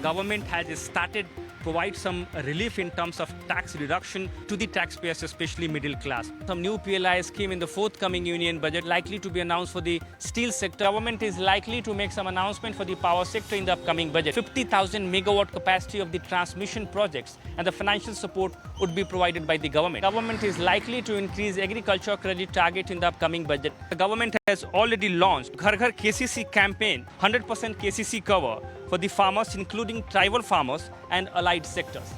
government has started provide some relief in terms of tax reduction to the taxpayers, especially middle class. Some new PLI scheme in the forthcoming union budget likely to be announced for the steel sector. Government is likely to make some announcement for the power sector in the upcoming budget. 50,000 megawatt capacity of the transmission projects and the financial support would be provided by the government. Government is likely to increase agriculture credit target in the upcoming budget. The government has already launched Ghar Ghar KCC campaign, 100% KCC cover for the farmers, including tribal farmers and allied sectors.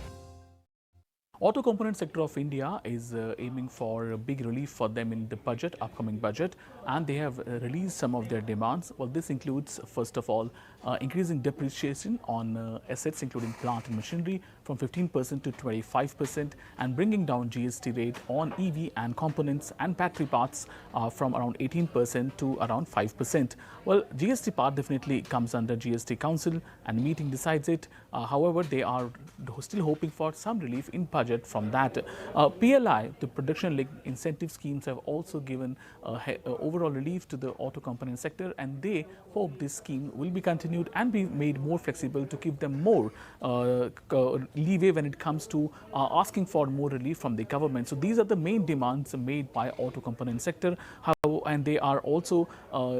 Auto component sector of India is aiming for a big relief for them in the upcoming budget, and they have released some of their demands. Well, this includes, first of all, increasing depreciation on assets including plant and machinery from 15% to 25%, and bringing down GST rate on EV and components and battery parts from around 18% to around 5%. Well, GST part definitely comes under GST Council, and meeting decides it. However, they are still hoping for some relief in budget from that. PLI, the production-linked incentive schemes, have also given overall relief to the auto component sector, and they hope this scheme will be continued and be made more flexible to give them more leeway when it comes to asking for more relief from the government. So these are the main demands made by auto component sector, and they are also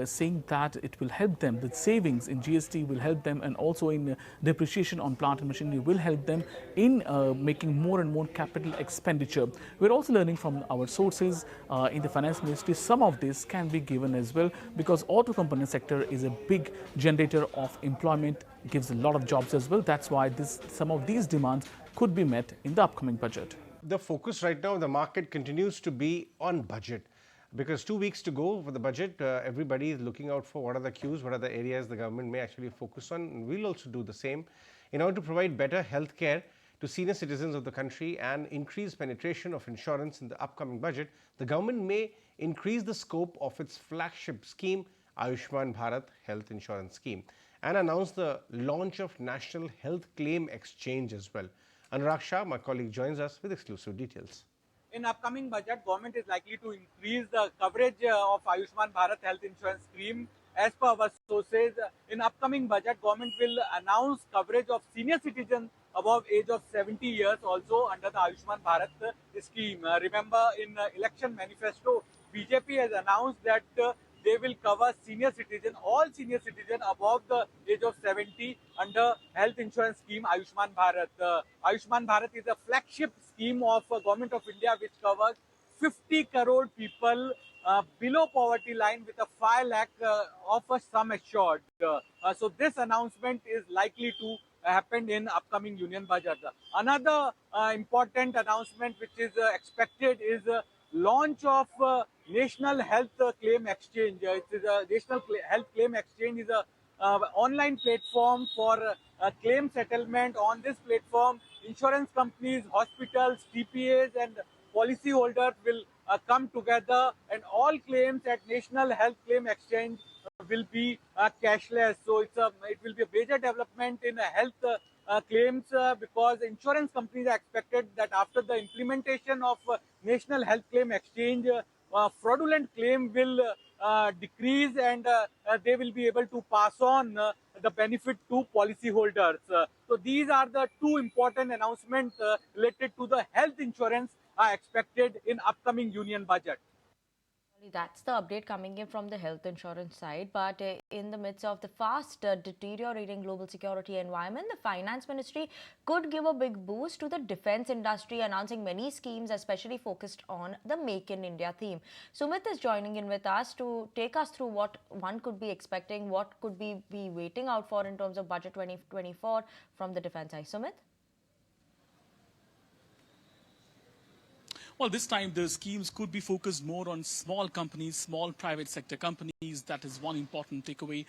saying that it will help them. The savings in GST will help them, and also in depreciation on plant and machinery will help them in making more and more capital expenditure. We're also learning from our sources in the finance ministry, some of this can be given as well, because auto component sector is a big generator of employment, gives a lot of jobs as well. That's why some of these demands could be met in the upcoming budget. The focus right now in the market continues to be on budget, because 2 weeks to go for the budget. Everybody is looking out for what are the cues, what are the areas the government may actually focus on. And we'll also do the same in order to provide better health care to senior citizens of the country and increase penetration of insurance in the upcoming budget. The government may increase the scope of its flagship scheme, Ayushman Bharat Health Insurance Scheme, and announce the launch of National Health Claim Exchange as well. Anurag Shah, my colleague, joins us with exclusive details. In upcoming budget, government is likely to increase the coverage of Ayushman Bharat Health Insurance Scheme. As per our sources, in upcoming budget, government will announce coverage of senior citizens above age of 70 years also under the Ayushman Bharat scheme. Remember, in election manifesto, BJP has announced that they will cover senior citizen, all senior citizens above the age of 70 under health insurance scheme Ayushman Bharat. Ayushman Bharat is a flagship scheme of Government of India which covers 50 crore people below poverty line with a 5 lakh of a sum assured. So this announcement is likely to happen in upcoming union budget. Another important announcement which is expected is launch of National Health Claim Exchange. It is a National Health Claim Exchange is a online platform for claim settlement. On this platform, insurance companies, hospitals, TPAs and policyholders will come together, and all claims at National Health Claim Exchange will be cashless. So it will be a major development in health claims because insurance companies are expected that after the implementation of National Health Claim Exchange, fraudulent claim will decrease, and they will be able to pass on the benefit to policyholders. So these are the two important announcements related to the health insurance expected in upcoming union budget. That's the update coming in from the health insurance side. But in the midst of the fast deteriorating global security environment, the finance ministry could give a big boost to the defense industry, announcing many schemes, especially focused on the Make in India theme. Sumit is joining in with us to take us through what one could be expecting, what could be waiting out for in terms of budget 2024 from the defense side. Sumit? Well, this time the schemes could be focused more on small companies, small private sector companies. That is one important takeaway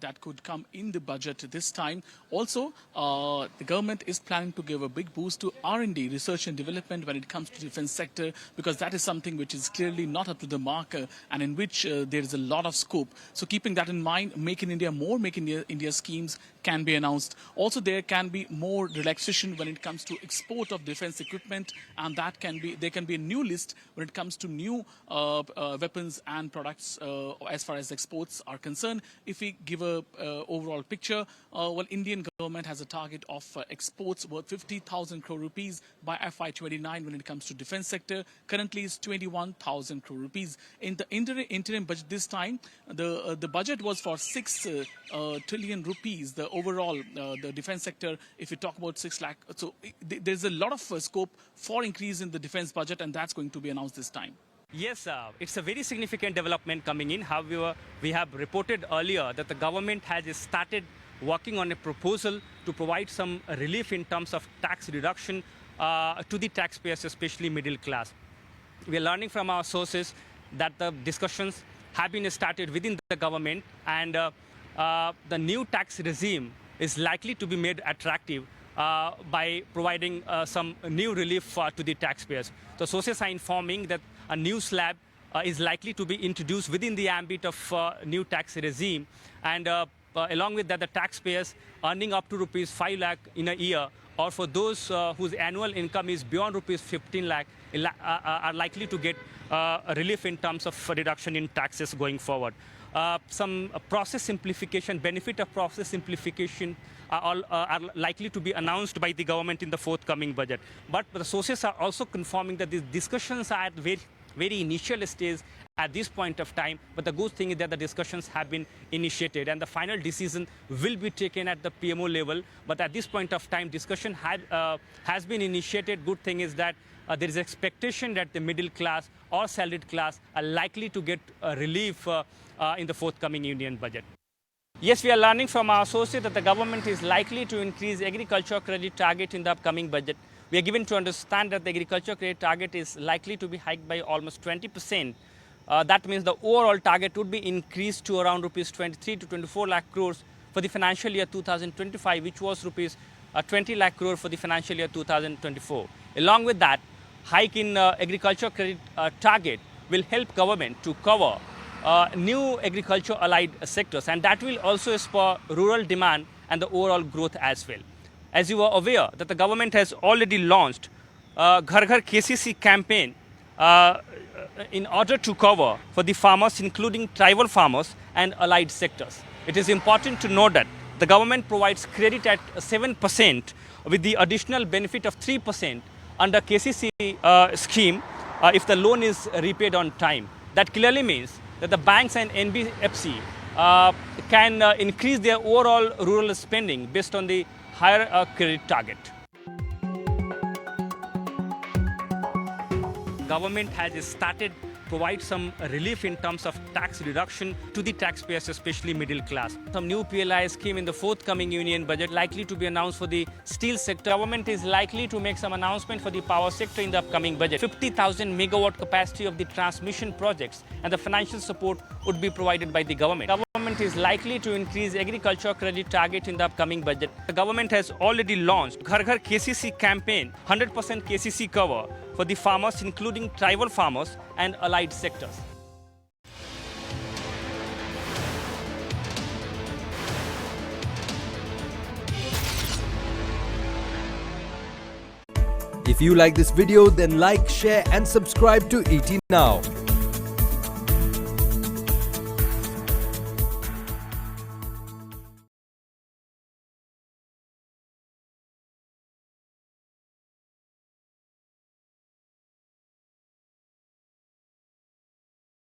that could come in the budget this time. Also, the government is planning to give a big boost to R&D, research and development, when it comes to defense sector, because that is something which is clearly not up to the mark and in which there is a lot of scope. So keeping that in mind, Make in India, more Make in India schemes can be announced. Also, there can be more relaxation when it comes to export of defense equipment, and that can be, there can be a new list when it comes to new weapons and products as far as exports are concerned. If we give a overall picture, well, Indian government has a target of exports worth 50,000 crore rupees by FY29 when it comes to defense sector. Currently is 21,000 crore rupees. In the interim budget this time, the budget was for 6 trillion rupees. The overall the defense sector, if you talk about 6 lakh, so there's a lot of scope for increase in the defense budget, and that's going to be announced this time. Yes, it's a very significant development coming in. However, we have reported earlier that the government has started working on a proposal to provide some relief in terms of tax reduction to the taxpayers, especially middle class. We are learning from our sources that the discussions have been started within the government, and the new tax regime is likely to be made attractive by providing some new relief to the taxpayers. So sources are informing that a new slab is likely to be introduced within the ambit of new tax regime, and along with that, the taxpayers earning up to rupees 5 lakh in a year, or for those whose annual income is beyond rupees 15 lakh, are likely to get a relief in terms of reduction in taxes going forward. Some process simplification, benefit of process simplification are likely to be announced by the government in the forthcoming budget. But the sources are also confirming that these discussions are at very initial stage at this point of time. But the good thing is that the discussions have been initiated, and the final decision will be taken at the PMO level. But at this point of time, discussion has been initiated. Good thing is that there is expectation that the middle class or salaried class are likely to get relief in the forthcoming union budget. Yes, we are learning from our sources that the government is likely to increase agriculture credit target in the upcoming budget. We are given to understand that the agriculture credit target is likely to be hiked by almost 20%. That means the overall target would be increased to around rupees 23 to 24 lakh crores for the financial year 2025, which was rupees 20 lakh crore for the financial year 2024. Along with that, hike in agriculture credit target will help government to cover new agriculture allied sectors, and that will also spur rural demand and the overall growth as well. As you are aware that the government has already launched Ghar Ghar KCC campaign in order to cover for the farmers, including tribal farmers and allied sectors. It is important to note that the government provides credit at 7% with the additional benefit of 3% under KCC scheme if the loan is repaid on time. That clearly means that the banks and NBFC can increase their overall rural spending based on the higher credit target. Government has started provide some relief in terms of tax reduction to the taxpayers, especially middle class. Some new PLI scheme in the forthcoming union budget likely to be announced for the steel sector. Government is likely to make some announcement for the power sector in the upcoming budget. 50,000 megawatt capacity of the transmission projects, and the financial support would be provided by the government. Government is likely to increase agriculture credit target in the upcoming budget. The government has already launched Ghar Ghar KCC campaign, 100% KCC cover for the farmers, including tribal farmers and allied sectors. If you like this video, then like, share and subscribe to ET Now.